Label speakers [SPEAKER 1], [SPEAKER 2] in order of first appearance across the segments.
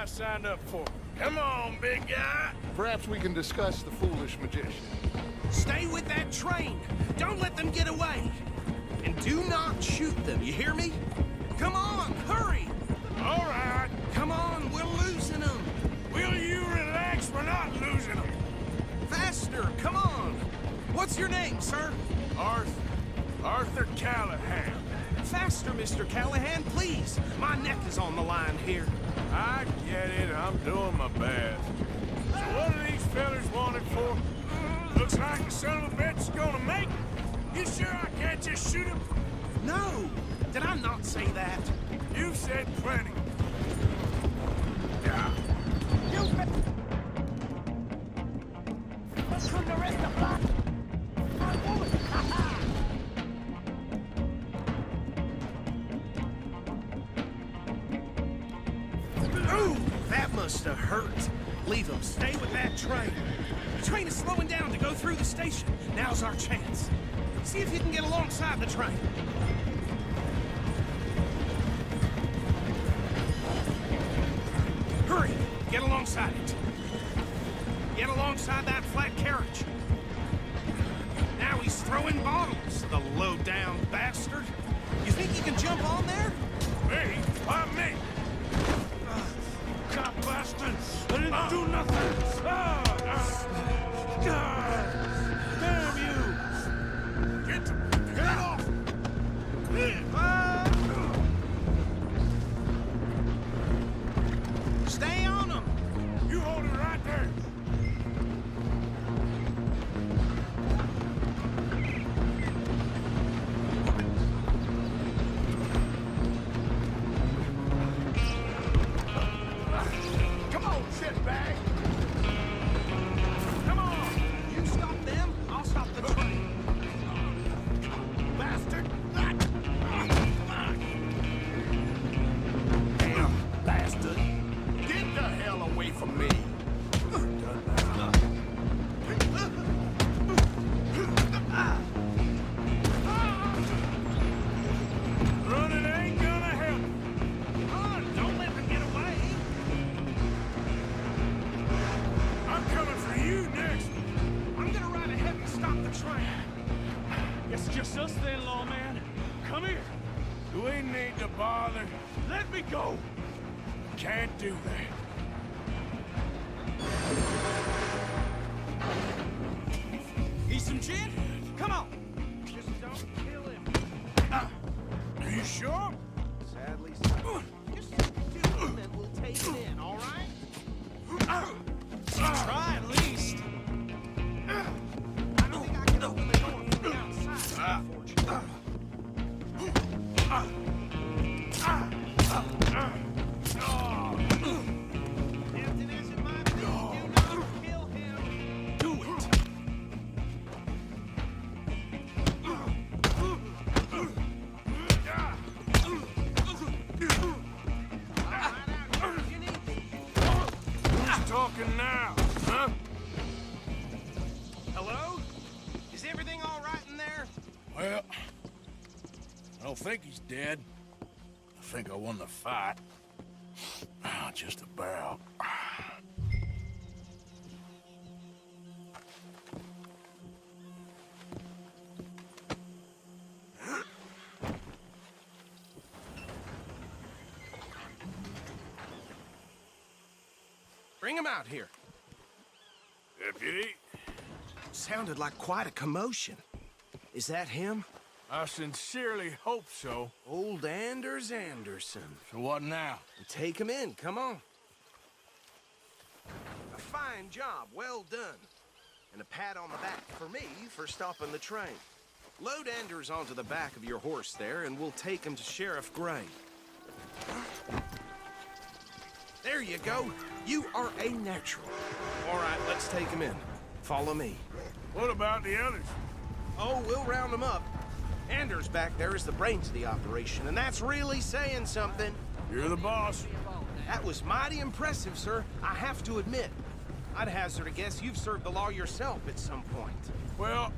[SPEAKER 1] signed up for. Come on, big guy.
[SPEAKER 2] Perhaps we can discuss the foolish magician.
[SPEAKER 3] Stay with that train. Don't let them get away. And do not shoot them, you hear me? Come on, hurry!
[SPEAKER 1] All right.
[SPEAKER 3] Come on, we're losing them.
[SPEAKER 1] Will you relax? We're not losing them.
[SPEAKER 3] Faster, come on. What's your name, sir?
[SPEAKER 1] Arthur Callahan.
[SPEAKER 3] Faster, Mr. Callahan, please. My neck is on the line here.
[SPEAKER 1] I get it. I'm doing my best. So what are these fellers wanted for? Looks like the son of a bitch is gonna make it. You sure I can't just shoot him?
[SPEAKER 3] No! Did I not say that?
[SPEAKER 1] You've said plenty.
[SPEAKER 3] Yeah.
[SPEAKER 4] Let's from the rest of block.
[SPEAKER 3] Ooh, that must have hurt. Leave them. Stay with that train. The train is slowing down to go through the station. Now's our chance. See if you can get alongside the train. Hurry! Get alongside it. Get alongside that flat carriage. Now he's throwing bottles, the low-down bastard. You think you can jump on there?
[SPEAKER 1] Me? Why me? God bastard! I didn't do nothing! Damn you! Get off!
[SPEAKER 3] Stay on him!
[SPEAKER 1] You hold it right there!
[SPEAKER 2] Come on, shitbag!
[SPEAKER 3] Come on! You stop them, I'll stop the train.
[SPEAKER 2] Bastard!
[SPEAKER 3] Damn, bastard.
[SPEAKER 2] Get the hell away from me!
[SPEAKER 1] Running ain't gonna help.
[SPEAKER 3] Run, don't let them get away.
[SPEAKER 1] I'm coming for you next.
[SPEAKER 3] I'm gonna ride ahead and stop the train.
[SPEAKER 1] Guess it's just us then, lawman. Come here. Do we need to bother? Let me go. Can't do that.
[SPEAKER 3] Need some gin? Come on. Just don't kill him.
[SPEAKER 1] Are you sure?
[SPEAKER 3] Sadly, so. Just do him and we'll take him in, all right? Try at least. I don't think I can open the door from the outside, unfortunately. Tempting as it might be, do not kill him. Do it.
[SPEAKER 1] Who's talking now? Huh?
[SPEAKER 3] Hello? Is everything all right in there?
[SPEAKER 1] Well, I don't think he's dead. I think I won the fight. Just about.
[SPEAKER 3] Bring him out here.
[SPEAKER 1] Deputy,
[SPEAKER 3] Sounded like quite a commotion. Is that him?
[SPEAKER 1] I sincerely hope so.
[SPEAKER 3] Old Anders Anderson.
[SPEAKER 1] So what now?
[SPEAKER 3] Take him in, come on. A fine job, well done. And a pat on the back for me for stopping the train. Load Anders onto the back of your horse there, and we'll take him to Sheriff Gray. There you go. You are a natural. All right, let's take him in. Follow me.
[SPEAKER 1] What about the others?
[SPEAKER 3] Oh, we'll round them up. Anders back there is the brains of the operation, and that's really saying something.
[SPEAKER 1] You're the boss.
[SPEAKER 3] That was mighty impressive, sir. I have to admit. I'd hazard a guess you've served the law yourself at some point.
[SPEAKER 1] Well,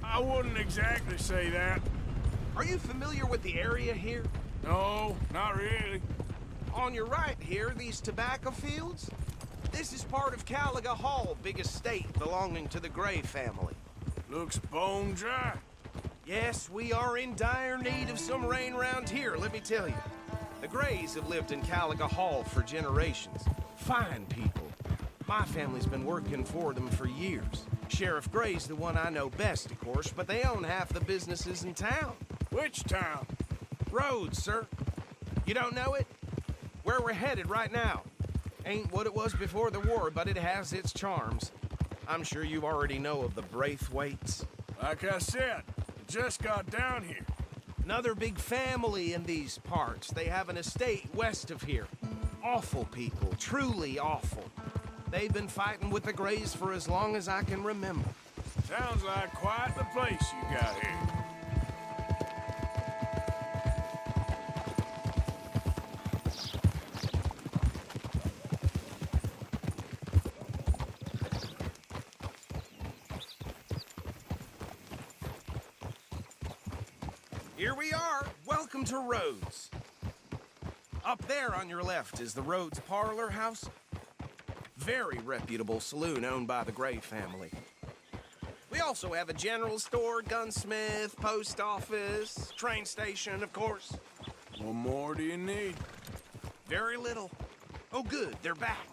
[SPEAKER 1] I wouldn't exactly say that.
[SPEAKER 3] Are you familiar with the area here?
[SPEAKER 1] No, not really.
[SPEAKER 3] on your right here, these tobacco fields, this is part of Caliga Hall, big estate belonging to the Gray family.
[SPEAKER 1] Looks bone dry.
[SPEAKER 3] Yes, we are in dire need of some rain around here, let me tell you. The Grays have lived in Caliga Hall for generations. Fine people. My family's been working for them for years. Sheriff Gray's the one I know best, of course, but they own half the businesses in town.
[SPEAKER 1] Which town?
[SPEAKER 3] Rhodes, sir. You don't know it? Where we're headed right now. Ain't what it was before the war, but it has its charms. I'm sure you already know of the Braithwaites.
[SPEAKER 1] Like I said, just got down here.
[SPEAKER 3] Another big family in these parts. They have an estate west of here. Awful people, truly awful. They've been fighting with the Grays for as long as I can remember.
[SPEAKER 1] Sounds like quite the place you got here.
[SPEAKER 3] Here we are. Welcome to Rhodes. Up there on your left is the Rhodes Parlor House. Very reputable saloon owned by the Gray family. We also have a general store, gunsmith, post office, train station, of course.
[SPEAKER 1] What more do you need?
[SPEAKER 3] Very little. Oh, good, they're back.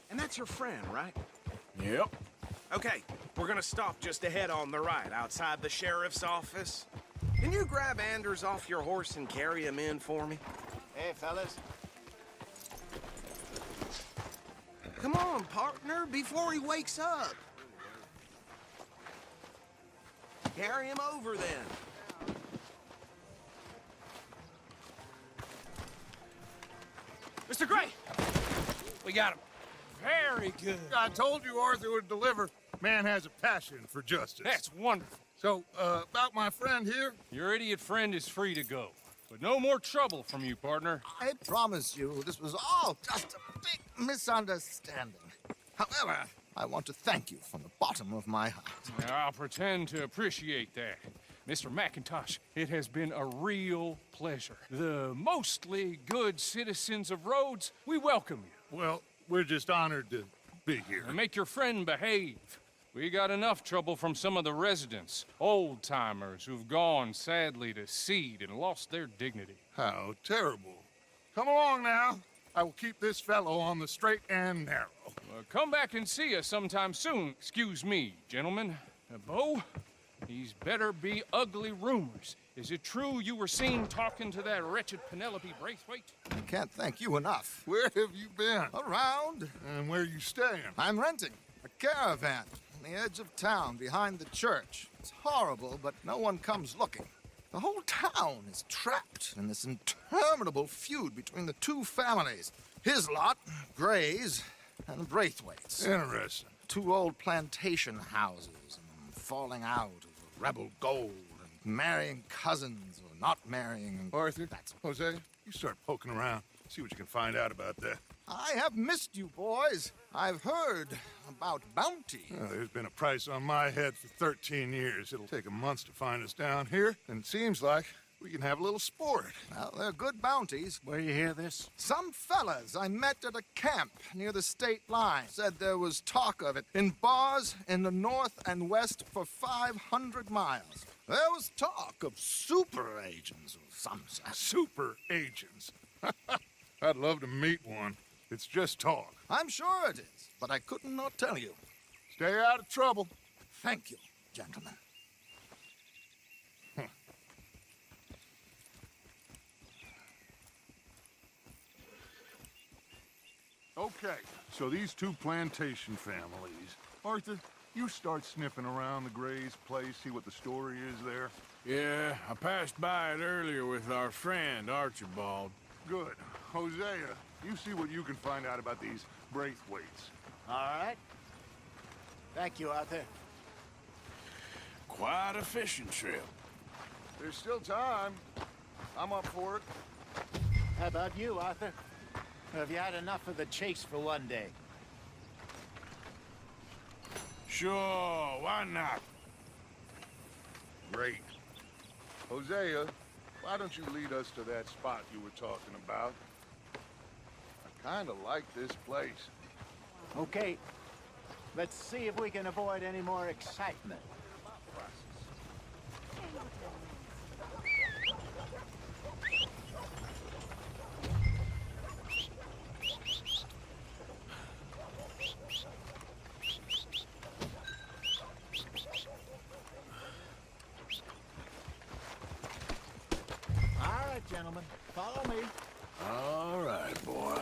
[SPEAKER 3] And that's your friend, right?
[SPEAKER 1] Yep.
[SPEAKER 3] Okay, we're gonna stop just ahead on the right, outside the sheriff's office. Can you grab Anders off your horse and carry him in for me?
[SPEAKER 4] Hey, fellas.
[SPEAKER 3] Come on, partner, before he wakes up. Carry him over, then.
[SPEAKER 4] Mr. Gray! We got him.
[SPEAKER 5] Very good.
[SPEAKER 2] I told you Arthur would deliver. Man has a passion for justice.
[SPEAKER 5] That's wonderful.
[SPEAKER 2] So, about my friend here?
[SPEAKER 5] Your idiot friend is free to go. But no more trouble from you, partner.
[SPEAKER 6] I promise you, this was all just a big misunderstanding. However, I want to thank you from the bottom of my heart.
[SPEAKER 5] I'll pretend to appreciate that. Mr. McIntosh, it has been a real pleasure. The mostly good citizens of Rhodes, we welcome you.
[SPEAKER 2] Well, we're just honored to be here.
[SPEAKER 5] And make your friend behave. We got enough trouble from some of the residents, old-timers who've gone, sadly, to seed and lost their dignity.
[SPEAKER 2] How terrible. Come along now. I will keep this fellow on the straight and narrow.
[SPEAKER 5] Come back and see us sometime soon. Excuse me, gentlemen. Bo, these better be ugly rumors. Is it true you were seen talking to that wretched Penelope Braithwaite?
[SPEAKER 6] I can't thank you enough.
[SPEAKER 2] Where have you been?
[SPEAKER 6] Around,
[SPEAKER 2] And where you staying?
[SPEAKER 6] I'm renting a caravan on the edge of town behind the church. It's horrible, but no one comes looking. The whole town is trapped in this interminable feud between the two families. His lot, Grays, and Braithwaite's.
[SPEAKER 2] Interesting.
[SPEAKER 6] Two old plantation houses, and falling out over rebel gold, and marrying cousins or not marrying. And
[SPEAKER 2] Arthur,
[SPEAKER 6] That's
[SPEAKER 2] Jose, you start poking around. See what you can find out about that.
[SPEAKER 6] I have missed you, boys. I've heard about bounty.
[SPEAKER 2] There's been a price on my head for 13 years. It'll take a month to find us down here, and it seems like we can have a little sport.
[SPEAKER 6] Well, they're good bounties.
[SPEAKER 4] Where you hear this?
[SPEAKER 6] Some fellas I met at a camp near the state line said there was talk of it in bars in the north and west for 500 miles. There was talk of super agents of some sort.
[SPEAKER 2] Super agents. I'd love to meet one. It's just talk.
[SPEAKER 6] I'm sure it is, but I couldn't not tell you.
[SPEAKER 2] Stay out of trouble.
[SPEAKER 6] Thank you, gentlemen.
[SPEAKER 2] Okay, so these two plantation families. Arthur, you start sniffing around the Gray's place, see what the story is there.
[SPEAKER 1] Yeah, I passed by it earlier with our friend, Archibald.
[SPEAKER 2] Good. Hosea, you see what you can find out about these Braithwaites.
[SPEAKER 4] All right. Thank you, Arthur.
[SPEAKER 1] Quite a fishing trip.
[SPEAKER 2] There's still time. I'm up for it.
[SPEAKER 4] How about you, Arthur? Have you had enough of the chase for one day?
[SPEAKER 1] Sure, why not?
[SPEAKER 2] Great. Hosea, why don't you lead us to that spot you were talking about? Kinda like this place.
[SPEAKER 4] Okay, let's see if we can avoid any more excitement. All right, gentlemen, follow me.
[SPEAKER 1] All right, boy.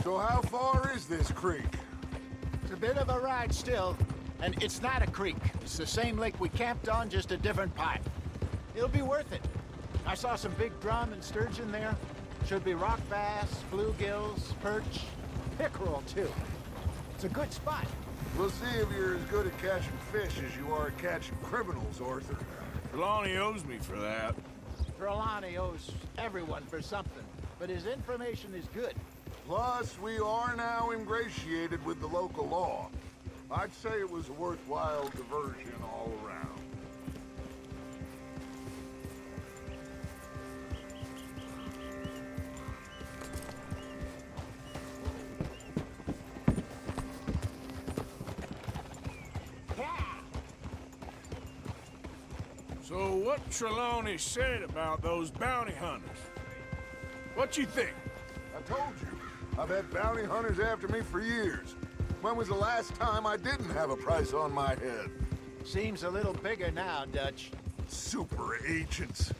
[SPEAKER 2] So how far is this creek?
[SPEAKER 4] It's a bit of a ride still, and it's not a creek. It's the same lake we camped on, just a different part. It'll be worth it. I saw some big drum and sturgeon there. Should be rock bass, bluegills, perch, pickerel too. It's a good spot.
[SPEAKER 2] We'll see if you're as good at catching fish as you are at catching criminals, Arthur.
[SPEAKER 1] Trelawney owes me for that.
[SPEAKER 4] Trelawney owes everyone for something, but his information is good.
[SPEAKER 2] Plus, we are now ingratiated with the local law. I'd say it was a worthwhile diversion all around.
[SPEAKER 1] So what Trelawney said about those bounty hunters? What you think?
[SPEAKER 2] I told you, I've had bounty hunters after me for years. When was the last time I didn't have a price on my head?
[SPEAKER 4] Seems a little bigger now, Dutch.
[SPEAKER 2] Super agents.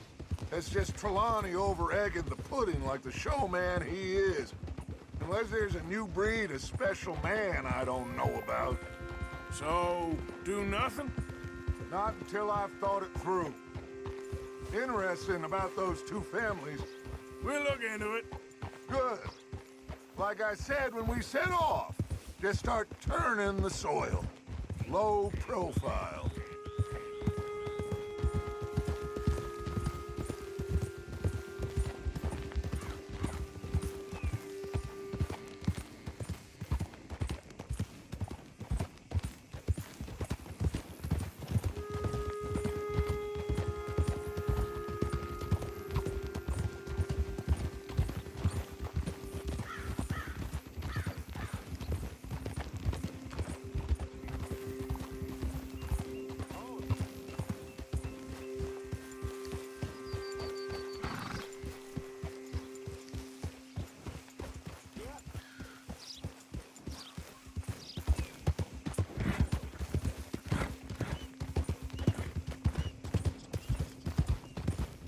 [SPEAKER 2] That's just Trelawney over-egging the pudding like the showman he is. Unless there's a new breed of special man I don't know about.
[SPEAKER 1] So, do nothing?
[SPEAKER 2] Not until I've thought it through. Interesting about those two families.
[SPEAKER 1] We'll look into it.
[SPEAKER 2] Good. Like I said when we set off, just start turning the soil. Low profile.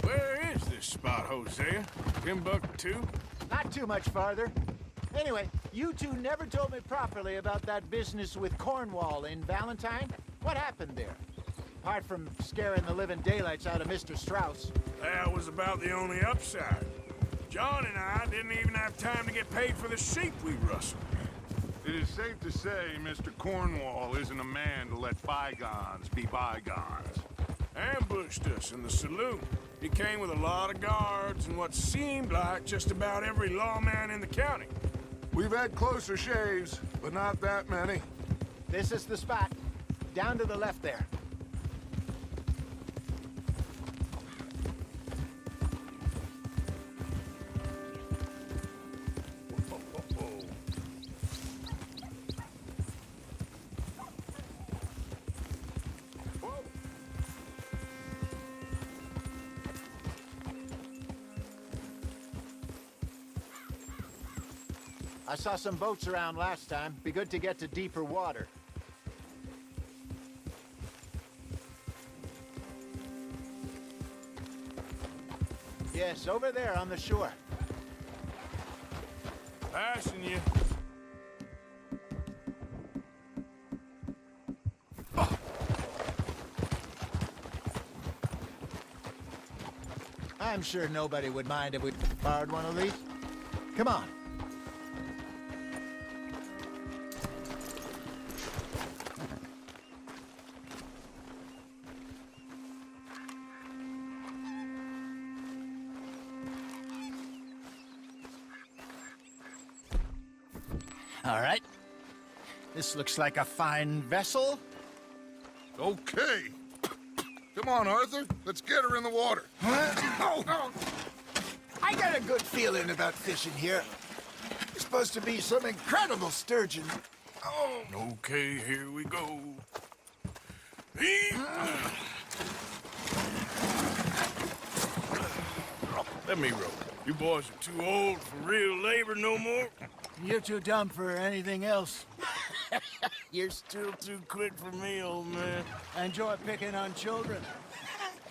[SPEAKER 1] Where is this spot, Hosea? Timbuktu?
[SPEAKER 4] Not too much farther. Anyway, you two never told me properly about that business with Cornwall in Valentine. What happened there? Apart from scaring the living daylights out of Mr. Strauss.
[SPEAKER 1] That was about the only upside. John and I didn't even have time to get paid for the sheep we rustled.
[SPEAKER 2] It is safe to say Mr. Cornwall isn't a man to let bygones be bygones.
[SPEAKER 1] Ambushed us in the saloon. He came with a lot of guards and what seemed like just about every lawman in the county.
[SPEAKER 2] We've had closer shaves, but not that many.
[SPEAKER 4] This is the spot. Down to the left there. I saw some boats around last time. Be good to get to deeper water. Yes, over there on the shore.
[SPEAKER 1] Passing you.
[SPEAKER 4] I'm sure nobody would mind if we borrowed one of these. Come on. All right. This looks like a fine vessel.
[SPEAKER 2] Okay. Come on, Arthur. Let's get her in the water.
[SPEAKER 4] I got a good feeling about fishing here. It's supposed to be some incredible sturgeon.
[SPEAKER 1] Okay, here we go. Let me row. You boys are too old for real labor no more.
[SPEAKER 4] You're too dumb for anything else.
[SPEAKER 1] You're still too quick for me, old man.
[SPEAKER 4] I enjoy picking on children.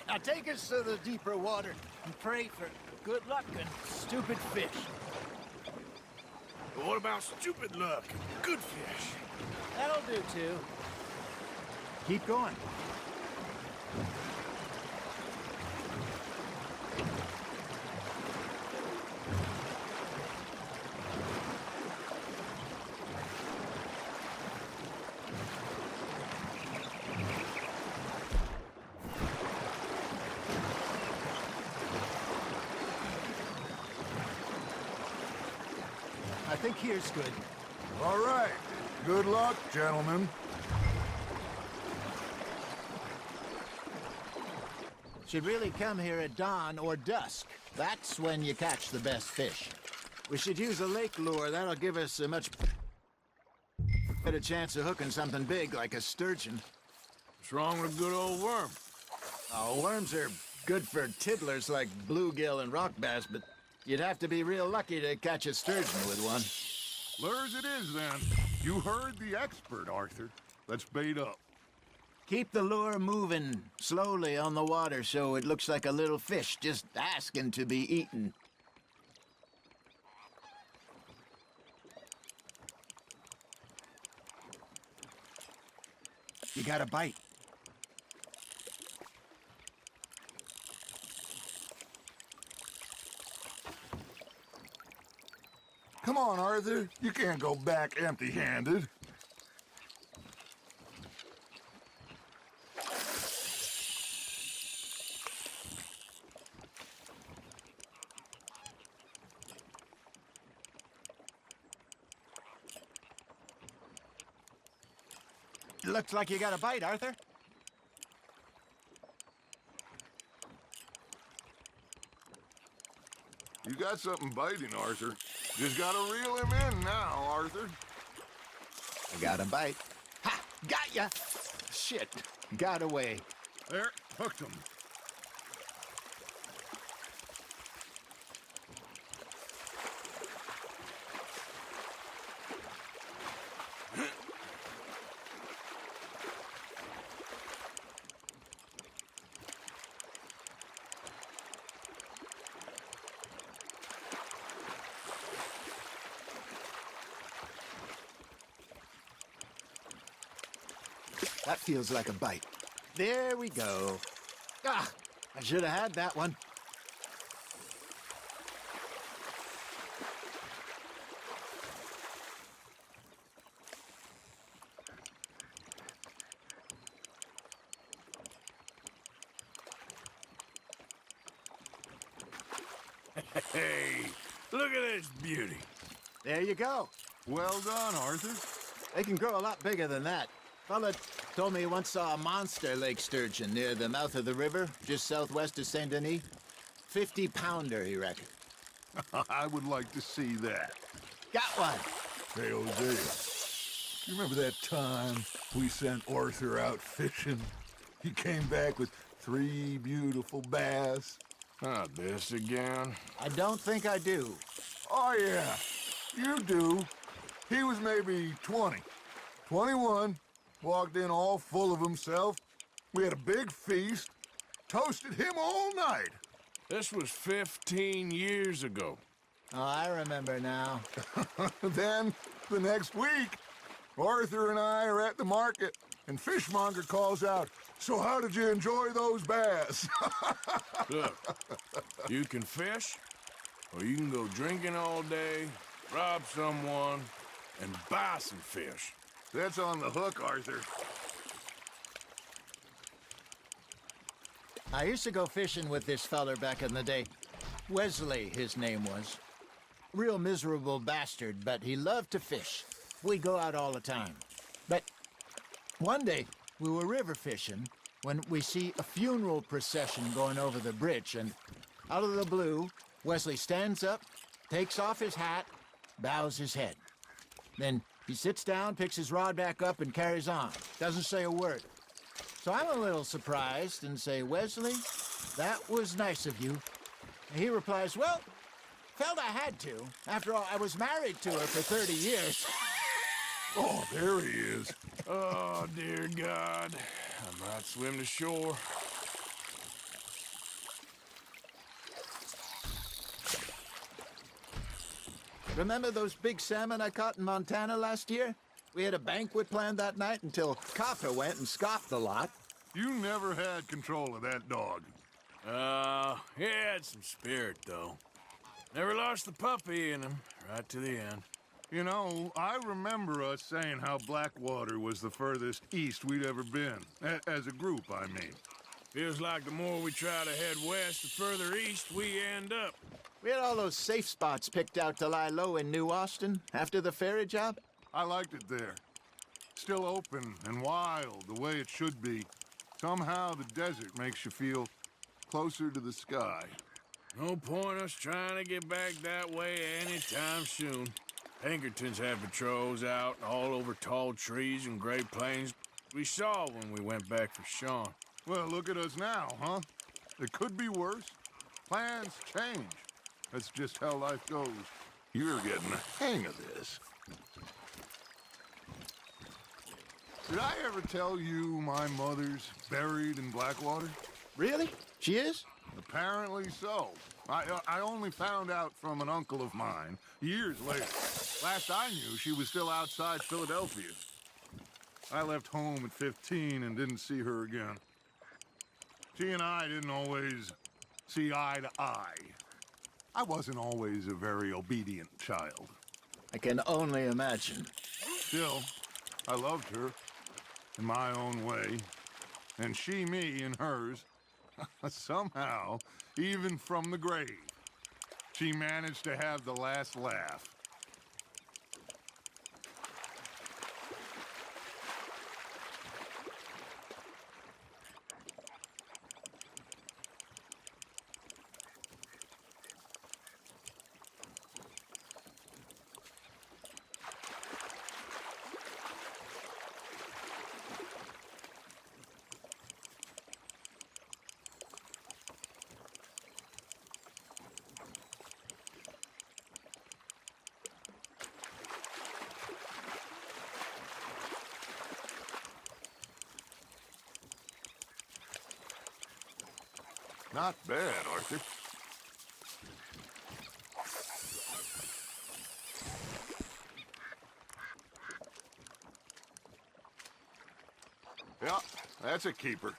[SPEAKER 4] Now take us to the deeper water and pray for good luck and stupid fish.
[SPEAKER 1] But what about stupid luck and good fish?
[SPEAKER 4] That'll do, too. Keep going. I think here's good.
[SPEAKER 2] All right. Good luck, gentlemen.
[SPEAKER 4] Should really come here at dawn or dusk. That's when you catch the best fish. We should use a lake lure. That'll give us a much better chance of hooking something big like a sturgeon.
[SPEAKER 1] What's wrong with a good old worm?
[SPEAKER 4] Oh, worms are good for tiddlers like bluegill and rock bass, but you'd have to be real lucky to catch a sturgeon with one.
[SPEAKER 2] Lures it is, then. You heard the expert, Arthur. Let's bait up.
[SPEAKER 4] Keep the lure moving slowly on the water so it looks like a little fish just asking to be eaten. You got a bite.
[SPEAKER 2] Come on, Arthur. You can't go back empty-handed.
[SPEAKER 4] Looks like you got a bite, Arthur.
[SPEAKER 2] You got something biting, Arthur. Just gotta reel him in now, Arthur.
[SPEAKER 4] I got a bite. Ha! Got ya! Shit. Got away.
[SPEAKER 2] There, hooked him.
[SPEAKER 4] That feels like a bite. There we go. Ah! I should have had that one.
[SPEAKER 1] Hey, look at this beauty.
[SPEAKER 4] There you go.
[SPEAKER 2] Well done, Arthur.
[SPEAKER 4] They can grow a lot bigger than that. Fella told me he once saw a monster lake sturgeon near the mouth of the river, just southwest of Saint Denis. 50-pounder, he reckoned.
[SPEAKER 2] I would like to see that.
[SPEAKER 4] Got one.
[SPEAKER 2] Hey, Hosea, you remember that time we sent Arthur out fishing? He came back with 3 beautiful bass.
[SPEAKER 1] Ah, this again?
[SPEAKER 4] I don't think I do.
[SPEAKER 2] Oh, yeah, you do. He was maybe 20, 21, walked in all full of himself. We had a big feast, toasted him all night.
[SPEAKER 1] This was 15 years ago.
[SPEAKER 4] Oh, I remember now.
[SPEAKER 2] Then, the next week, Arthur and I are at the market, and Fishmonger calls out, "So how did you enjoy those bass?"
[SPEAKER 1] Look, you can fish, or you can go drinking all day, rob someone, and buy some fish.
[SPEAKER 2] That's on the hook, Arthur.
[SPEAKER 4] I used to go fishing with this feller back in the day. Wesley, his name was. Real miserable bastard, but he loved to fish. We'd go out all the time. But one day, We were river fishing when we see a funeral procession going over the bridge, and out of the blue, Wesley stands up, takes off his hat, bows his head. Then he sits down, picks his rod back up, and carries on. Doesn't say a word. So I'm a little surprised and say, Wesley, that was nice of you. And he replies, well, felt I had to. After all, I was married to her for 30 years.
[SPEAKER 2] Oh, there he is.
[SPEAKER 1] Oh, dear God. I might swim to shore.
[SPEAKER 4] Remember those big salmon I caught in Montana last year? We had a banquet planned that night until Copper went and scoffed a lot.
[SPEAKER 2] You never had control of that dog.
[SPEAKER 1] He had some spirit, though. Never lost the puppy in him, right to the end.
[SPEAKER 2] You know, I remember us saying how Blackwater was the furthest east we'd ever been. As a group, I mean.
[SPEAKER 1] Feels like the more we try to head west, the further east we end up.
[SPEAKER 4] We had all those safe spots picked out to lie low in New Austin after the ferry job.
[SPEAKER 2] I liked it there. Still open and wild, the way it should be. Somehow the desert makes you feel closer to the sky.
[SPEAKER 1] No point us trying to get back that way anytime soon. Pinkertons had patrols out all over tall trees and Great Plains. We saw when we went back for Sean.
[SPEAKER 2] Well, look at us now, huh? It could be worse. Plans change. That's just how life goes. You're getting the hang of this. Did I ever tell you my mother's buried in Blackwater?
[SPEAKER 4] Really? She is?
[SPEAKER 2] Apparently so. I only found out from an uncle of mine years later. Last I knew, she was still outside Philadelphia. I left home at 15 and didn't see her again. She and I didn't always see eye to eye. I wasn't always a very obedient child.
[SPEAKER 4] I can only imagine.
[SPEAKER 2] Still, I loved her in my own way, and she me in hers. Somehow, even from the grave, she managed to have the last laugh. Not bad, Arthur. Yeah, that's a keeper.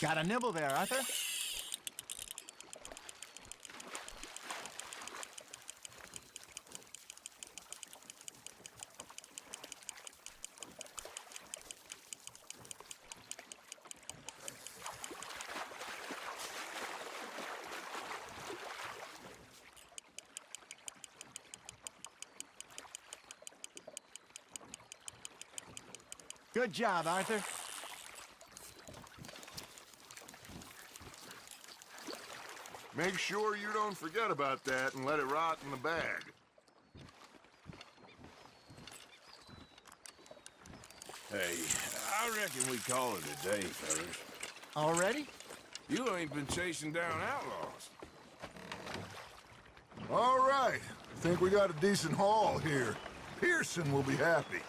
[SPEAKER 4] Got a nibble there, Arthur? Good job, Arthur.
[SPEAKER 2] Make sure you don't forget about that and let it rot in the bag.
[SPEAKER 1] Hey, I reckon we call it a day, fellas.
[SPEAKER 4] Already?
[SPEAKER 1] You ain't been chasing down outlaws.
[SPEAKER 2] All right. I think we got a decent haul here. Pearson will be happy.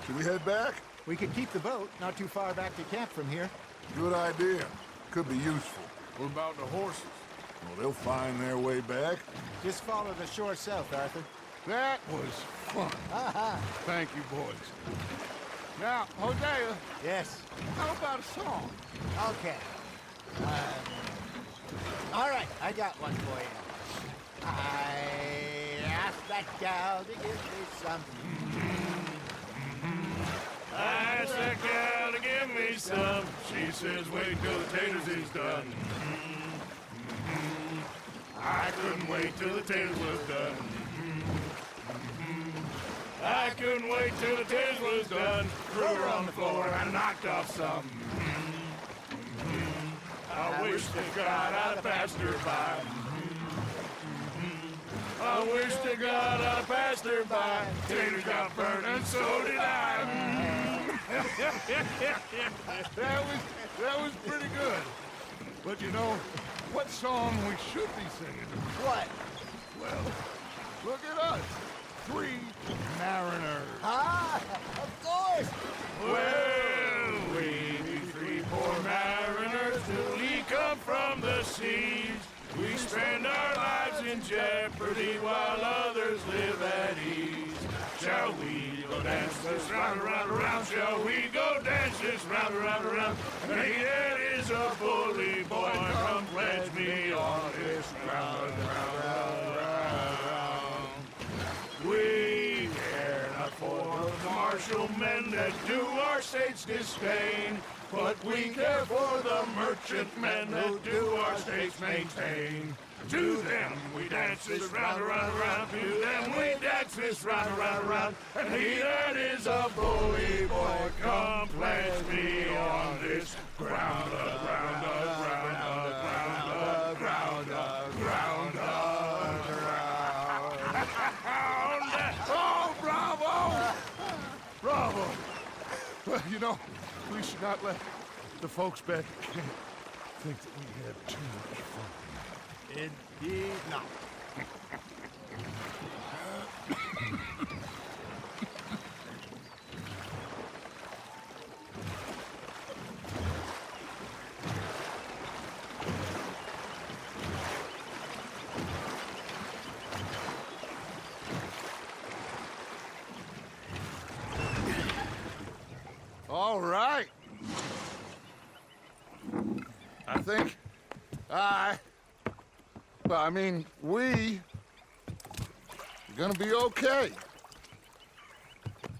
[SPEAKER 2] Should we head back?
[SPEAKER 4] We could keep the boat not too far back to camp from here.
[SPEAKER 2] Good idea. Could be useful.
[SPEAKER 1] What about the horses?
[SPEAKER 2] Well, they'll find their way back.
[SPEAKER 4] Just follow the shore south, Arthur.
[SPEAKER 2] That was fun. Thank you, boys. Now, Hosea,
[SPEAKER 4] Yes.
[SPEAKER 2] how about a song?
[SPEAKER 4] Okay. All right, I got one for you. I asked that gal to give me some.
[SPEAKER 1] I asked that gal to give me some. She says, wait till the taters is done. I couldn't wait till the taters was done. I couldn't wait till the taters was done. Threw her on the floor and I knocked off some. I wish to God I'd passed her by. I wish to God I'd passed her by. Taters got burned and so did I.
[SPEAKER 2] That was pretty good. But you know, what song we should be singing?
[SPEAKER 4] What?
[SPEAKER 2] Well, look at us. 3 mariners.
[SPEAKER 4] Ah, of course.
[SPEAKER 1] Well, we be 3 poor mariners till we come from the seas. We spend our lives in jeopardy while others live at ease. Shall we go dance this round, around, around? Shall we go dance this round, around, around? Hey, that is a bully boy. Come pledge me on this round, round, round, round. We care not for the martial men that do our state's disdain, but we care for the merchant men that do our states maintain. To them we dance this round, around, around. To them we dance this round, around, around. And he that is a bully boy, come pledge me on this ground, ground, ground, ground, ground, ground, ground.
[SPEAKER 2] Oh, bravo! Bravo! Well, you know, we should not let the folks back think that we had too much fun.
[SPEAKER 4] Indeed not.
[SPEAKER 2] All right. I think we are gonna be okay.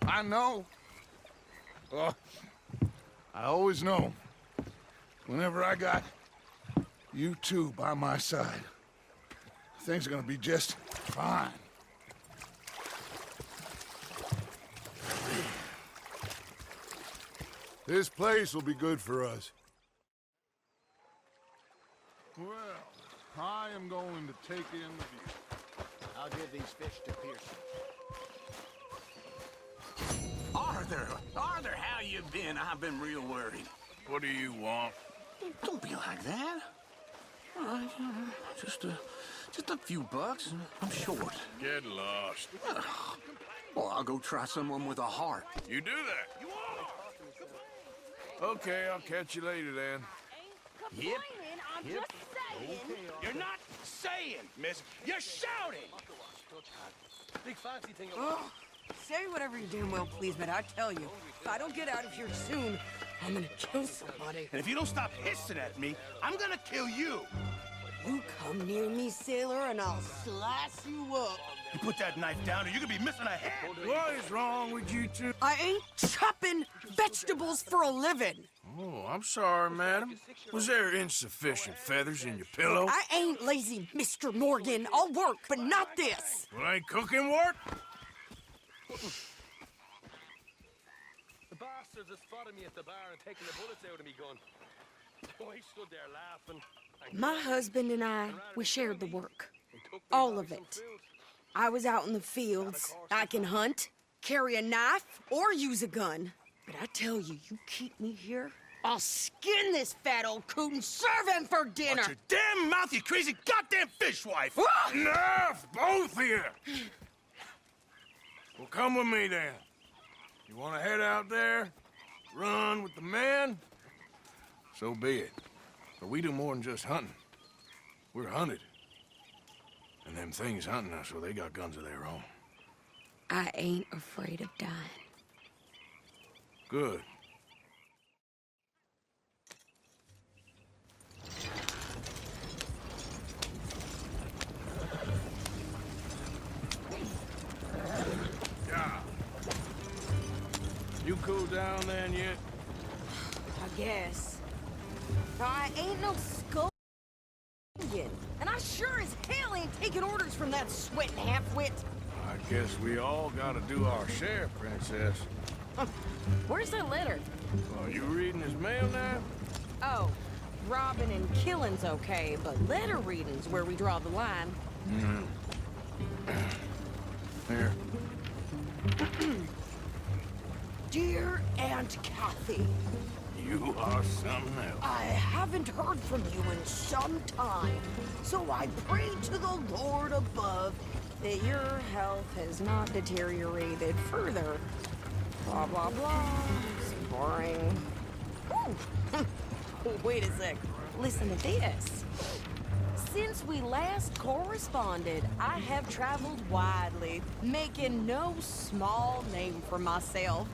[SPEAKER 2] I know. Oh, I always know. Whenever I got you two by my side, things are gonna be just fine. This place will be good for us. Well, I am going to take in the view.
[SPEAKER 4] I'll give these fish to Pearson.
[SPEAKER 7] Arthur, how you been? I've been real worried.
[SPEAKER 1] What do you want?
[SPEAKER 7] Don't be like that. All right, just a few bucks. I'm short.
[SPEAKER 1] Get lost.
[SPEAKER 7] Well, I'll go try someone with a heart.
[SPEAKER 1] You do that. Okay, I'll catch you later then.
[SPEAKER 7] Yep.
[SPEAKER 8] I'm just saying.
[SPEAKER 3] You're not saying, miss. You're shouting.
[SPEAKER 9] Big fancy thing.
[SPEAKER 8] Say whatever you damn well please, but I tell you, if I don't get out of here soon, I'm gonna kill somebody.
[SPEAKER 3] And if you don't stop hissing at me, I'm gonna kill you.
[SPEAKER 8] You come near me, sailor, and I'll slice you up.
[SPEAKER 3] You put that knife down or you're gonna be missing a hand.
[SPEAKER 1] What is wrong with you two?
[SPEAKER 8] I ain't chopping vegetables for a living.
[SPEAKER 1] Oh, I'm sorry, madam. Was there insufficient feathers in your pillow?
[SPEAKER 8] I ain't lazy, Mr. Morgan. I'll work, but not this.
[SPEAKER 1] Well, ain't cooking work?
[SPEAKER 9] The bastards have spotted me at the bar and taken the bullets out of me gun. Oh, I stood there laughing.
[SPEAKER 8] My husband and I, we shared the work. All of it. I was out in the fields. I can hunt, carry a knife, or use a gun. But I tell you, you keep me here, I'll skin this fat old coot and serve him for dinner.
[SPEAKER 3] Watch your damn mouth, you crazy goddamn fishwife.
[SPEAKER 1] Enough, both of you! Well, come with me then. You want to head out there, run with the men? So be it. But we do more than just hunting. We're hunted. And them things hunting us, so they got guns of their own.
[SPEAKER 8] I ain't afraid of dying.
[SPEAKER 1] Good. cool down then yet?
[SPEAKER 8] I guess. Now, I ain't no scullion, and I sure as hell ain't taking orders from that sweating half-wit.
[SPEAKER 1] I guess we all gotta do our share, Princess.
[SPEAKER 8] Where's that letter?
[SPEAKER 1] Are you reading his mail now?
[SPEAKER 8] Oh, robbing and killing's okay, but letter reading's where we draw the line.
[SPEAKER 1] Here.
[SPEAKER 8] Dear Aunt Kathy,
[SPEAKER 1] You are something else.
[SPEAKER 8] I haven't heard from you in some time, so I pray to the Lord above that your health has not deteriorated further. Blah, blah, blah. It's boring. Ooh. Wait a sec. Listen to this. Since we last corresponded, I have traveled widely, making no small name for myself.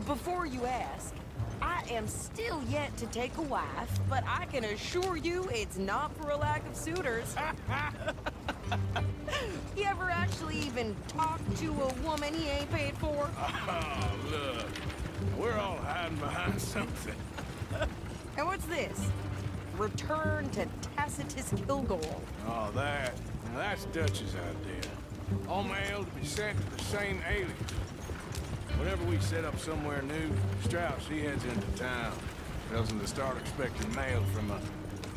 [SPEAKER 8] Before you ask, I am still yet to take a wife, but I can assure you it's not for a lack of suitors. You ever actually even talk to a woman he ain't paid for?
[SPEAKER 1] Oh, look. We're all hiding behind something.
[SPEAKER 8] And what's this? Return to Tacitus Kilgore.
[SPEAKER 1] Oh, that. Now, that's Dutch's idea. All mail to be sent to the same alien. Whenever we set up somewhere new, Strauss, he heads into town. Tells him to start expecting mail from a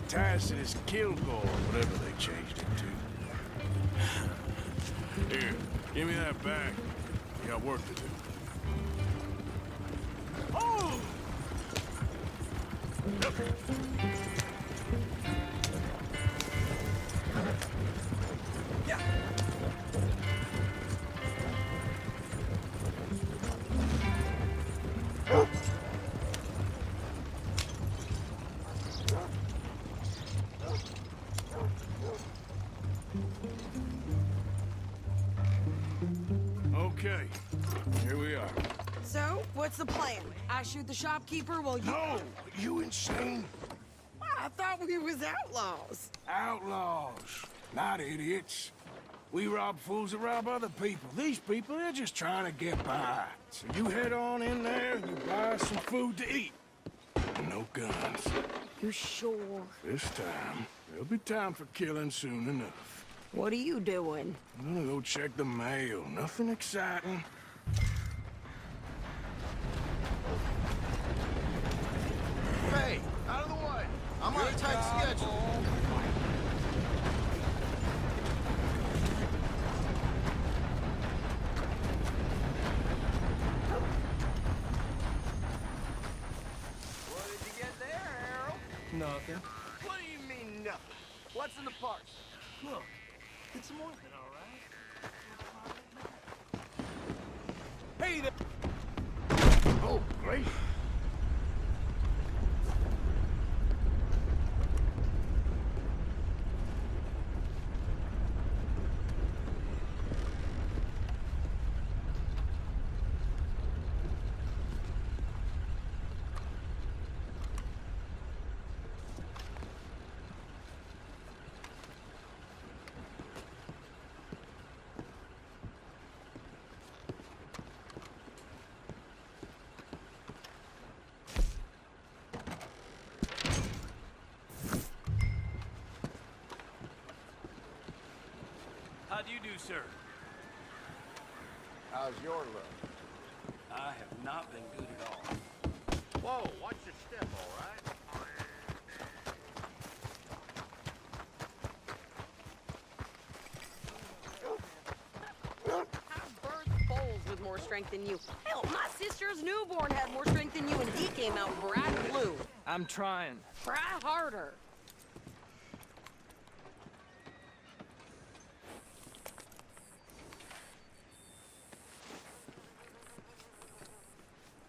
[SPEAKER 1] Tacitus Kilgore, whatever they changed it to. Here, give me that back. We got work to do. Oh! Yeah. Okay, here we are.
[SPEAKER 8] So, what's the plan? I shoot the shopkeeper while you...
[SPEAKER 1] No! You insane?
[SPEAKER 8] I thought we was outlaws.
[SPEAKER 1] Outlaws, not idiots. We rob fools that rob other people. These people, they're just trying to get by. So you head on in there and you buy some food to eat. No guns.
[SPEAKER 8] You sure?
[SPEAKER 1] This time, there'll be time for killing soon enough.
[SPEAKER 8] What are you doing?
[SPEAKER 1] I'm gonna go check the mail. Nothing exciting.
[SPEAKER 6] Hey, out of the way. I'm on a tight schedule.
[SPEAKER 9] What did you get there, Harold?
[SPEAKER 5] Nothing.
[SPEAKER 9] What do you mean, nothing? What's in the parts? Look, it's more than all right. Hey there!
[SPEAKER 1] Oh, great.
[SPEAKER 9] How do you do, sir?
[SPEAKER 6] How's your luck?
[SPEAKER 9] I have not been good at all.
[SPEAKER 4] Whoa, watch your step, all right?
[SPEAKER 8] I birthed foals with more strength than you. Hell, my sister's newborn had more strength than you, and he came out bright blue.
[SPEAKER 10] I'm trying.
[SPEAKER 8] Try harder.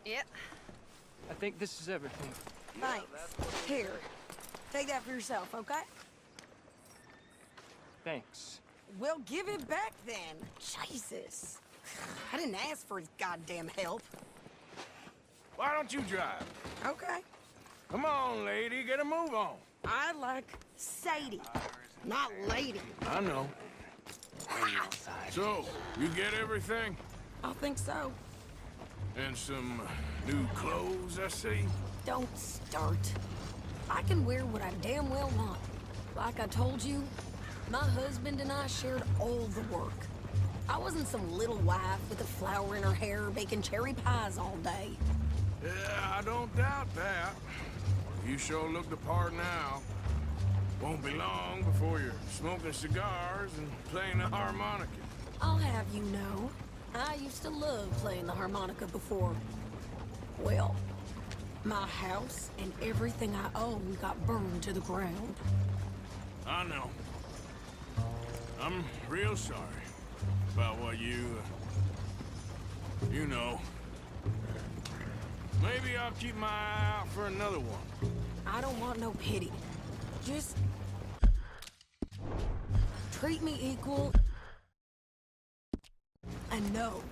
[SPEAKER 8] Yep,
[SPEAKER 10] I think this is everything.
[SPEAKER 8] thanks. Here, take that for yourself, okay?
[SPEAKER 10] Thanks.
[SPEAKER 8] Well, give it back then. Jesus. I didn't ask for his goddamn help.
[SPEAKER 1] Why don't you drive?
[SPEAKER 8] Okay.
[SPEAKER 1] Come on, lady, get a move on.
[SPEAKER 8] I like Sadie, not lady.
[SPEAKER 1] I know. So, you get everything?
[SPEAKER 8] I think so.
[SPEAKER 1] And some new clothes, I see.
[SPEAKER 8] Don't start. I can wear what I damn well want. Like I told you, my husband and I shared all the work. I wasn't some little wife with a flower in her hair baking cherry pies all day.
[SPEAKER 1] Yeah, I don't doubt that. You sure look the part now. Won't be long before you're smoking cigars and playing the harmonica.
[SPEAKER 8] I'll have you know, I used to love playing the harmonica before. Well, my house and everything I own got burned to the ground.
[SPEAKER 1] I know. I'm real sorry about what you know. Maybe I'll keep my eye out for another one.
[SPEAKER 8] I don't want no pity. Just treat me equal. And no,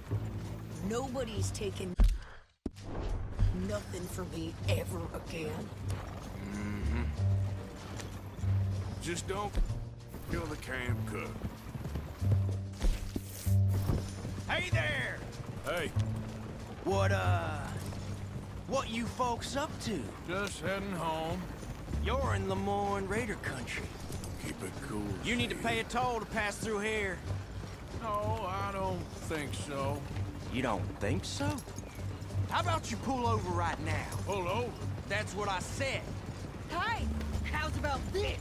[SPEAKER 8] nobody's taking nothing from me ever again.
[SPEAKER 1] Just don't kill the camp cook.
[SPEAKER 3] Hey there!
[SPEAKER 1] Hey,
[SPEAKER 3] What you folks up to?
[SPEAKER 1] just heading home.
[SPEAKER 3] You're in Lemoyne Raider country.
[SPEAKER 1] Keep it cool.
[SPEAKER 3] You need to pay a toll to pass through here.
[SPEAKER 1] No, I don't think so.
[SPEAKER 3] You don't think so? How about you pull over right now?
[SPEAKER 1] Pull over.
[SPEAKER 3] That's what I said.
[SPEAKER 8] Hey, how's about this?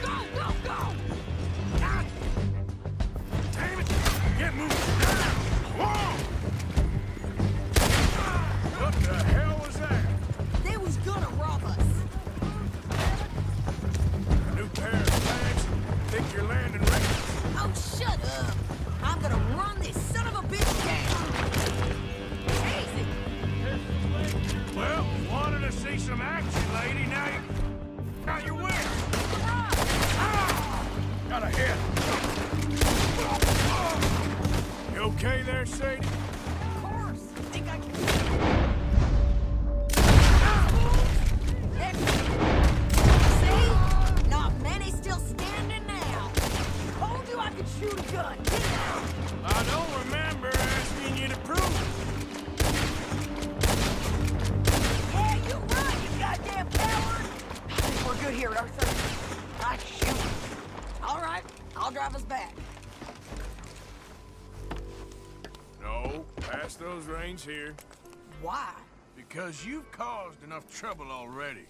[SPEAKER 8] Go, go, go!
[SPEAKER 1] God damn it! Get moving! Whoa! What the hell was that?
[SPEAKER 8] They was gonna rob us.
[SPEAKER 1] A new pair of flags? Think you're landing right?
[SPEAKER 8] Oh, shut up. I'm gonna run this son of a bitch down. Easy.
[SPEAKER 1] Well, wanted to see some action, lady. Now you win. Ah! Got a hit. You okay there, Sadie?
[SPEAKER 8] Of course. Think I can... See? Not many still standing now. Told you I could shoot a gun. Get out.
[SPEAKER 1] I don't remember asking you to prove
[SPEAKER 8] Yeah, you run, you goddamn coward. I think we're good here, Arthur. I shoot. All right, I'll drive us back.
[SPEAKER 1] it. No, pass those reins here.
[SPEAKER 8] Why?
[SPEAKER 1] Because you've caused enough trouble already.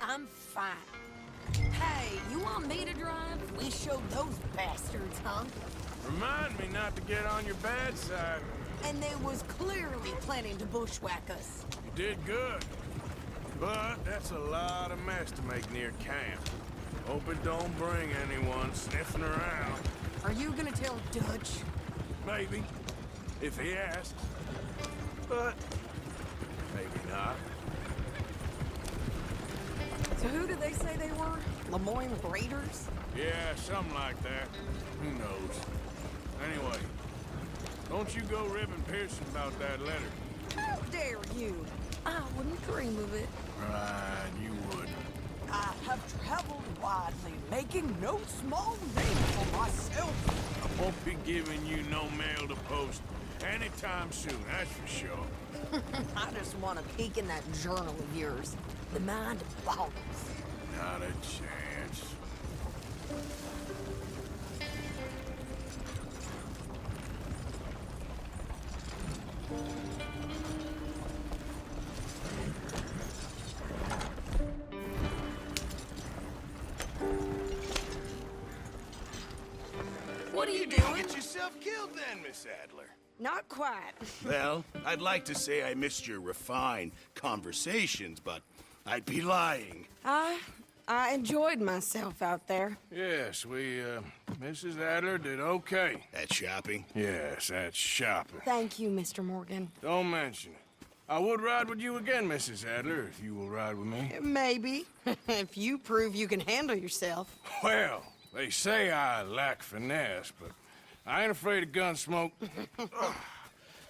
[SPEAKER 8] I'm fine. Hey, you want me to drive? We showed those bastards, huh?
[SPEAKER 1] Remind me not to get on your bad side.
[SPEAKER 8] And they was clearly planning to bushwhack us.
[SPEAKER 1] You did good. But that's a lot of mess to make near camp. Hope it don't bring anyone sniffing around.
[SPEAKER 8] Are you gonna tell Dutch?
[SPEAKER 1] Maybe. If he asks. But maybe not.
[SPEAKER 8] So who did they say they were? Lemoyne Raiders?
[SPEAKER 1] Yeah, something like that. Who knows? Anyway, don't you go ribbing Pearson about that letter.
[SPEAKER 8] How dare you? I wouldn't dream of it.
[SPEAKER 1] Right, you would.
[SPEAKER 8] I have traveled widely, making no small name for myself.
[SPEAKER 1] I won't be giving you no mail to post anytime soon, that's for sure.
[SPEAKER 8] I just want to peek in that journal of yours. The mind boggles.
[SPEAKER 1] Not a chance.
[SPEAKER 8] What are you
[SPEAKER 11] Get
[SPEAKER 8] doing?
[SPEAKER 11] yourself killed then, Miss Adler.
[SPEAKER 8] Not quite.
[SPEAKER 11] Well, I'd like to say I missed your refined conversations, but I'd be lying.
[SPEAKER 8] I enjoyed myself out there.
[SPEAKER 1] Yes, Mrs. Adler did okay.
[SPEAKER 11] At shopping?
[SPEAKER 1] Yes, that's shopping.
[SPEAKER 8] Thank you, Mr. Morgan.
[SPEAKER 1] Don't mention it. I would ride with you again, Mrs. Adler, if you will ride with me.
[SPEAKER 8] Maybe. If you prove you can handle yourself.
[SPEAKER 1] Well, they say I lack finesse, but I ain't afraid of gun smoke.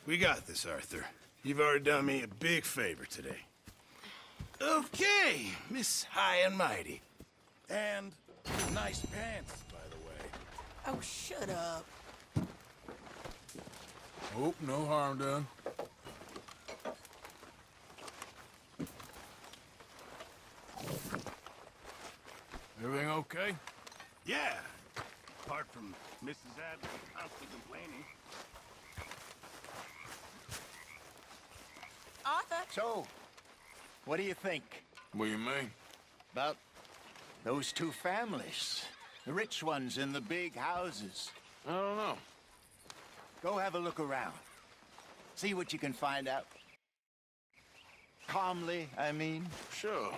[SPEAKER 11] We got this, Arthur. You've already done me a big favor today. Okay, Miss High and Mighty. And nice pants, by the way.
[SPEAKER 8] Oh, shut up.
[SPEAKER 1] Hope no harm done. Everything okay?
[SPEAKER 11] Yeah. Apart from Mrs. Adler constantly complaining.
[SPEAKER 4] Arthur! So, what do you think
[SPEAKER 1] What do you mean?
[SPEAKER 4] about those two families? The rich ones in the big houses.
[SPEAKER 1] I don't know.
[SPEAKER 4] Go have a look around. See what you can find out. Calmly, I mean.
[SPEAKER 1] Sure.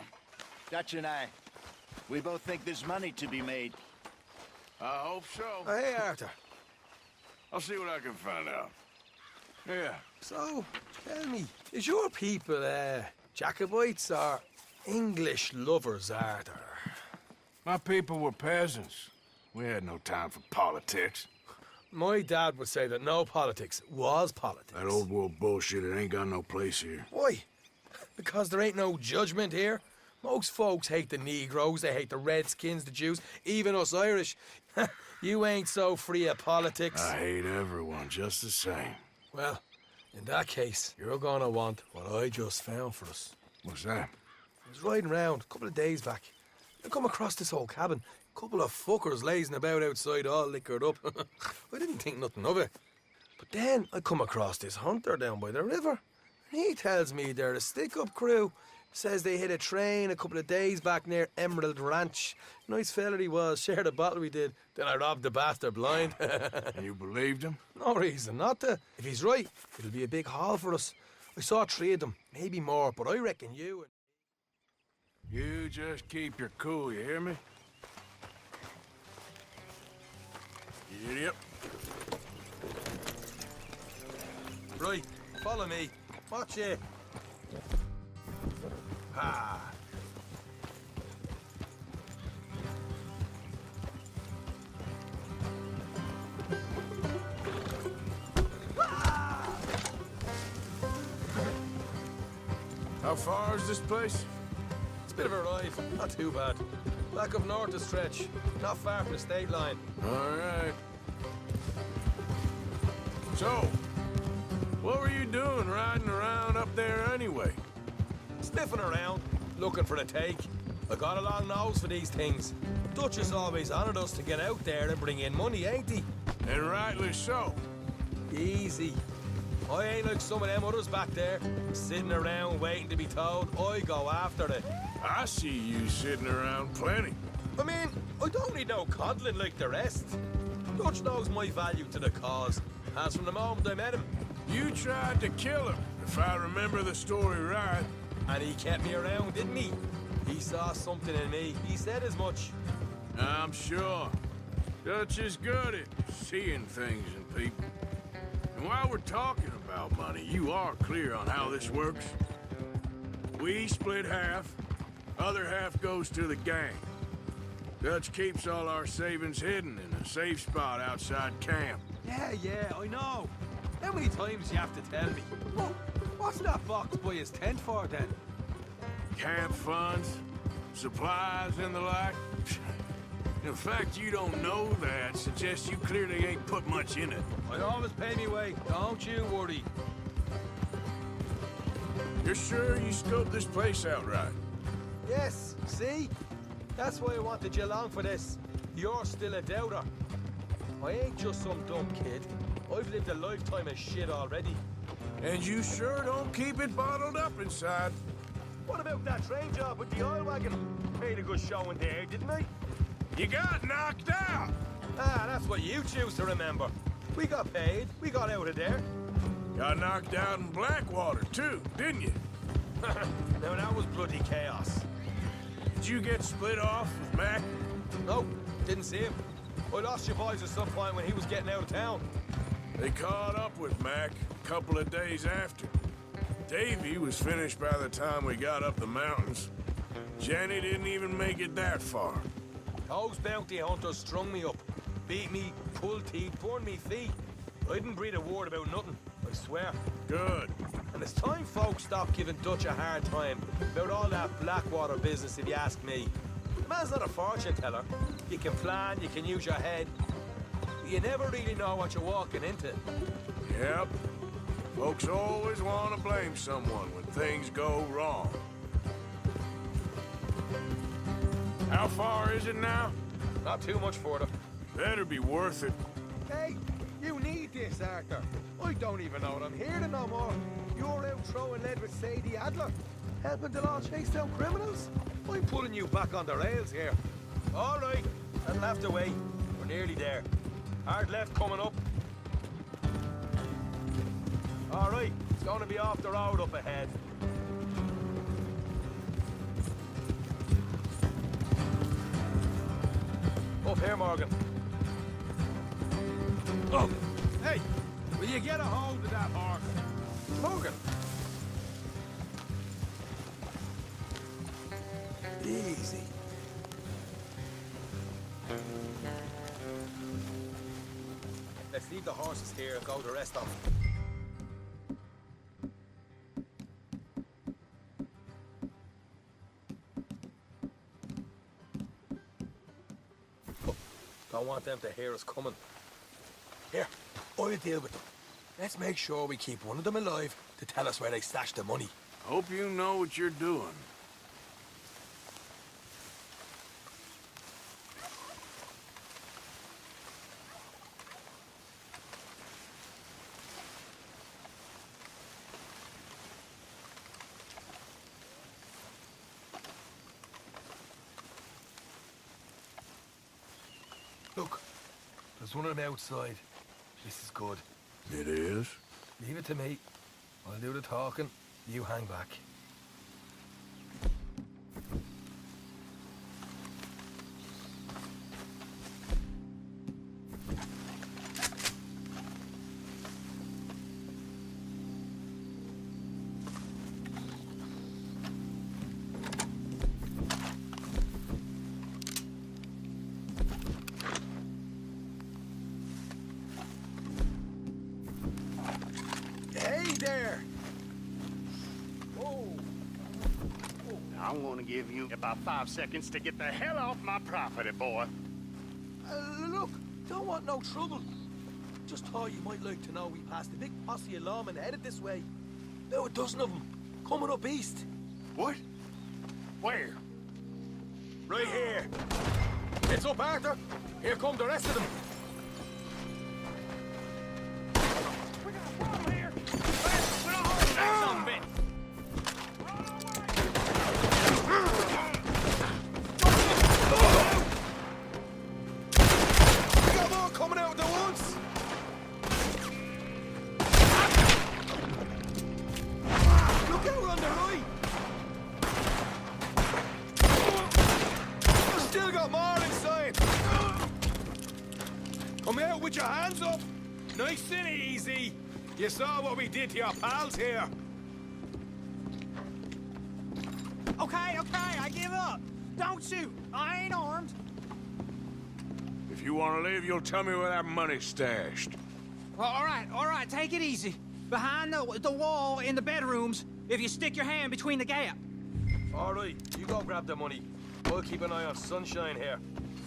[SPEAKER 4] Dutch and I, we both think there's money to be made.
[SPEAKER 1] I hope so.
[SPEAKER 12] Hey, Arthur.
[SPEAKER 1] I'll see what I can find out. Yeah.
[SPEAKER 12] So, tell me, is your people, Jacobites or English lovers, Arthur?
[SPEAKER 1] My people were peasants. We had no time for politics.
[SPEAKER 12] My dad would say that no politics was politics.
[SPEAKER 1] That old world bullshit, it ain't got no place here.
[SPEAKER 12] Why? Because there ain't no judgment here. Most folks hate the Negroes, they hate the Redskins, the Jews, even us Irish. You ain't so free of politics.
[SPEAKER 1] I hate everyone just the same.
[SPEAKER 12] Well, in that case, you're gonna want what I just found for us.
[SPEAKER 1] What's that?
[SPEAKER 12] I was riding around a couple of days back. I come across this old cabin. Couple of fuckers lazing about outside all liquored up. I didn't think nothing of it. But then I come across this hunter down by the river. And he tells me they're a stick-up crew. Says they hit a train a couple of days back near Emerald Ranch. Nice fella he was, shared a bottle we did. Then I robbed the bastard blind.
[SPEAKER 1] And you believed him?
[SPEAKER 12] No reason not to. If he's right, it'll be a big haul for us. I saw 3 of them, maybe more, but I reckon you and...
[SPEAKER 1] You just keep your cool, you hear me? Yep.
[SPEAKER 12] Right, follow me. Watch it. Ha!
[SPEAKER 1] How far is this place?
[SPEAKER 12] It's a bit of a ride, not too bad. Back up north a stretch, not far from the state line.
[SPEAKER 1] All right. So, what were you doing riding around up there anyway?
[SPEAKER 12] Sniffing around, looking for the take. I got a long nose for these things. Dutch has always honoured us to get out there and bring in money, ain't he?
[SPEAKER 1] And rightly so.
[SPEAKER 12] Easy. I ain't like some of them others back there, sitting around waiting to be told. I go after it.
[SPEAKER 1] I see you sitting around plenty.
[SPEAKER 12] I mean, I don't need no coddling like the rest. Dutch knows my value to the cause, as from the moment I met him.
[SPEAKER 1] You tried to kill him, if I remember the story right.
[SPEAKER 12] And he kept me around, didn't he? He saw something in me. He said as much.
[SPEAKER 1] I'm sure. Dutch is good at seeing things in people. And while we're talking about money, you are clear on how this works? We split half, other half goes to the gang. Dutch keeps all our savings hidden in a safe spot outside camp.
[SPEAKER 12] Yeah, I know. How many times do you have to tell me? Well, what's that box by his tent for, then?
[SPEAKER 1] Camp funds, supplies, and the like. The fact you don't know that suggests you clearly ain't put much in it.
[SPEAKER 12] I always pay me way, don't you worry.
[SPEAKER 1] You're sure you scoped this place out right?
[SPEAKER 12] Yes, see? That's why I wanted you along for this. You're still a doubter. I ain't just some dumb kid. I've lived a lifetime of shit already.
[SPEAKER 1] And you sure don't keep it bottled up inside.
[SPEAKER 12] What about that train job with the oil wagon? Made a good showing there, didn't I?
[SPEAKER 1] You got knocked out!
[SPEAKER 12] Ah, that's what you choose to remember. We got paid. We got out of there.
[SPEAKER 1] Got knocked out in Blackwater, too, didn't you?
[SPEAKER 12] Now, that was bloody chaos.
[SPEAKER 1] Did you get split off with Mac?
[SPEAKER 12] Nope, didn't see him. I lost your boys at some point when he was getting out of town.
[SPEAKER 1] They caught up with Mac a couple of days after. Davy was finished by the time we got up the mountains. Jenny didn't even make it that far.
[SPEAKER 12] Those bounty hunters strung me up, beat me, pulled teeth, burned me feet. I didn't breathe a word about nothing, I swear.
[SPEAKER 1] Good.
[SPEAKER 12] And it's time folks stop giving Dutch a hard time about all that Blackwater business, if you ask me. The man's not a fortune teller. You can plan, you can use your head. But you never really know what you're walking into.
[SPEAKER 1] Yep. Folks always want to blame someone when things go wrong. How far is it now?
[SPEAKER 12] Not too much further.
[SPEAKER 1] Better be worth it.
[SPEAKER 12] Hey, you need this, Arthur. I don't even know what I'm here to no more. You're out throwing lead with Sadie Adler, helping the law chase down criminals. I'm pulling you back on the rails here. All right, and left away. We're nearly there. Hard left coming up. All right, it's going to be off the road up ahead. Up here, Morgan.
[SPEAKER 3] Oh, hey, will you get a hold of that horse?
[SPEAKER 12] Morgan. Easy. Let's leave the horses here and go the rest of them. Don't want them to hear us coming. Here, I'll deal with them. Let's make sure we keep one of them alive to tell us where they stashed the money.
[SPEAKER 1] Hope you know what you're doing.
[SPEAKER 12] Look, there's one of them outside. This is good.
[SPEAKER 1] It is?
[SPEAKER 12] Leave it to me. I'll do the talking. You hang back. Hey there!
[SPEAKER 13] I'm gonna give you about 5 seconds to get the hell off my property, boy.
[SPEAKER 12] Look, don't want no trouble. Just thought you might like to know we passed a big posse of lawmen headed this way. Now a dozen of them, coming up east.
[SPEAKER 13] What? Where?
[SPEAKER 12] Right here. It's up, Arthur. Here come the rest of them.
[SPEAKER 3] We got a problem here. Let's put a hole in that sumbitch.
[SPEAKER 12] We got more coming out at once. Look out on the right. We've still got more inside. Come out with your hands up. Nice and easy. You saw what we did to your pals here.
[SPEAKER 3] Okay, I give up. Don't shoot. I ain't armed.
[SPEAKER 1] If you want to leave, you'll tell me where that money's stashed.
[SPEAKER 3] Well, all right, take it easy. Behind the wall in the bedrooms, if you stick your hand between the gap.
[SPEAKER 12] All right, you go grab the money. We'll keep an eye on Sunshine here.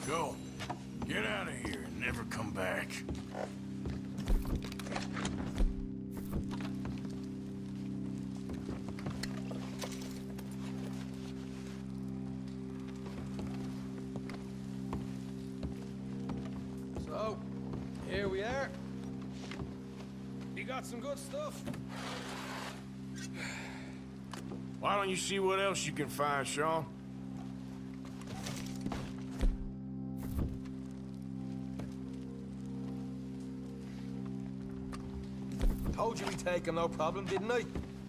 [SPEAKER 1] Go. Get out of here and never come back.
[SPEAKER 12] So, here we are. You got some good stuff.
[SPEAKER 1] Why don't you see what else you can find, Sean?
[SPEAKER 12] Told you we'd take him, no problem, didn't I?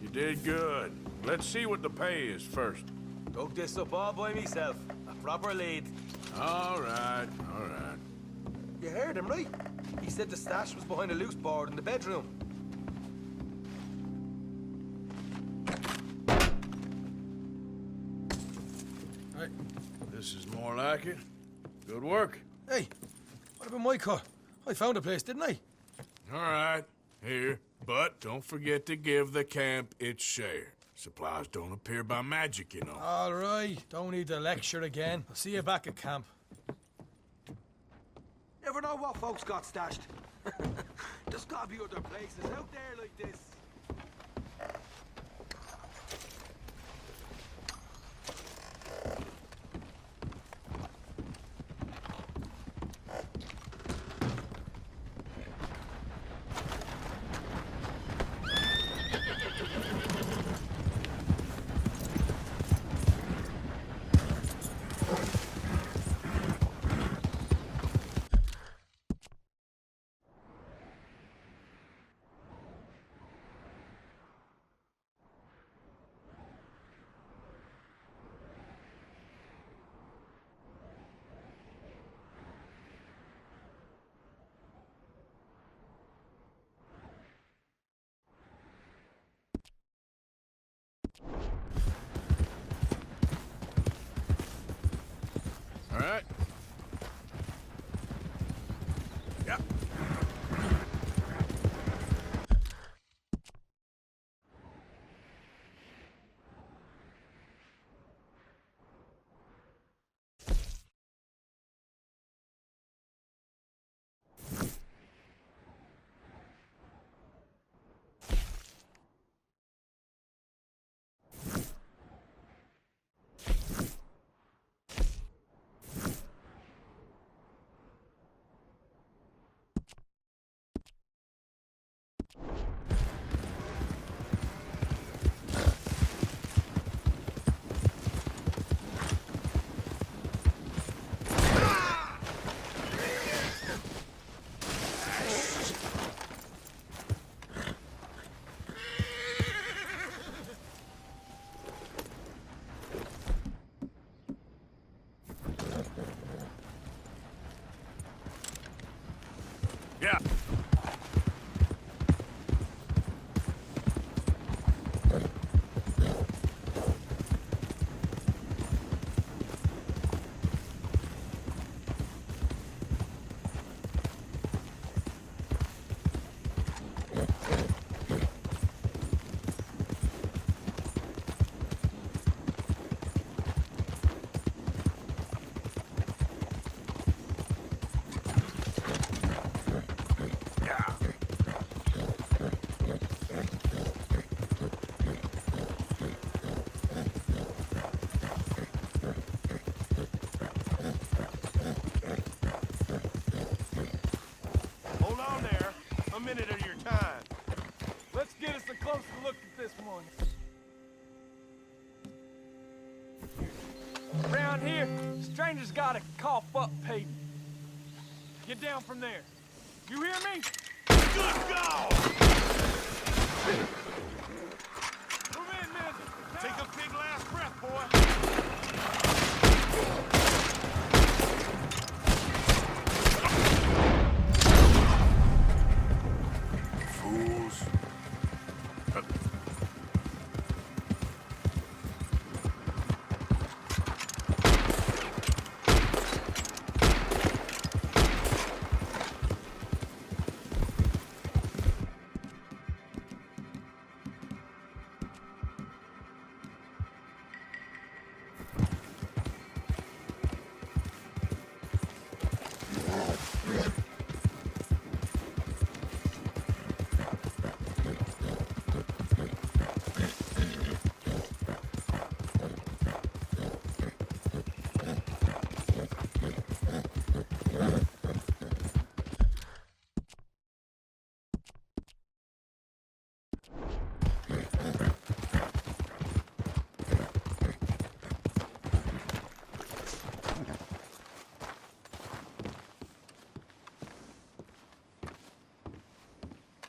[SPEAKER 1] You did good. Let's see what the pay is first.
[SPEAKER 12] Dug this up all by myself. A proper lead.
[SPEAKER 1] All right, all right.
[SPEAKER 12] You heard him, right? He said the stash was behind a loose board in the bedroom.
[SPEAKER 1] Right. This is more like it. Good work.
[SPEAKER 12] Hey, what about my car? I found a place, didn't I?
[SPEAKER 1] All right, here. But don't forget to give the camp its share. Supplies don't appear by magic, you know.
[SPEAKER 12] All right, don't need to lecture again. I'll see you back at camp. Never know what folks got stashed. There's gotta be other places out there like this.
[SPEAKER 1] All right. Yeah. Yeah.
[SPEAKER 3] Hold on there. A minute of your time. Let's get us a closer look at this one. Around here, strangers gotta cough up payment. Get down from there. You hear me? Good go! Move in, men. Take a big last breath, boy.
[SPEAKER 1] Fools.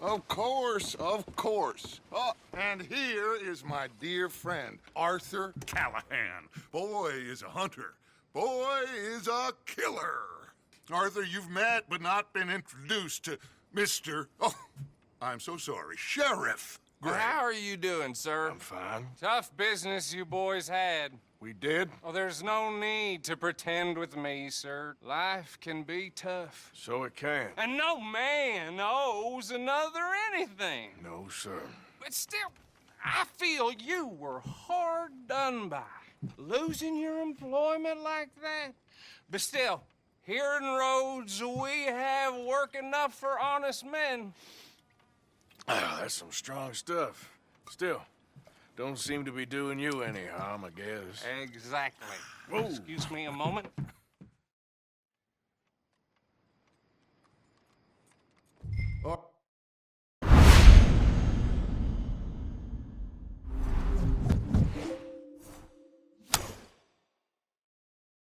[SPEAKER 2] Of course, of course. Oh, and here is my dear friend, Arthur Callahan. Boy is a hunter. Boy is a killer. Arthur, you've met but not been introduced to Mr. Oh, I'm so sorry, Sheriff Gray.
[SPEAKER 5] How are you doing, sir?
[SPEAKER 1] I'm fine.
[SPEAKER 5] Tough business you boys had.
[SPEAKER 1] We did?
[SPEAKER 5] Oh, there's no need to pretend with me, sir. Life can be tough.
[SPEAKER 1] So it can.
[SPEAKER 5] And no man owes another anything.
[SPEAKER 1] No, sir.
[SPEAKER 5] But still, I feel you were hard done by. Losing your employment like that. But still, Here in Rhodes, we have work enough for honest men.
[SPEAKER 1] Ah, that's some strong stuff. Still, don't seem to be doing you any harm, I guess.
[SPEAKER 5] Exactly.
[SPEAKER 1] Whoa.
[SPEAKER 5] Excuse me a moment.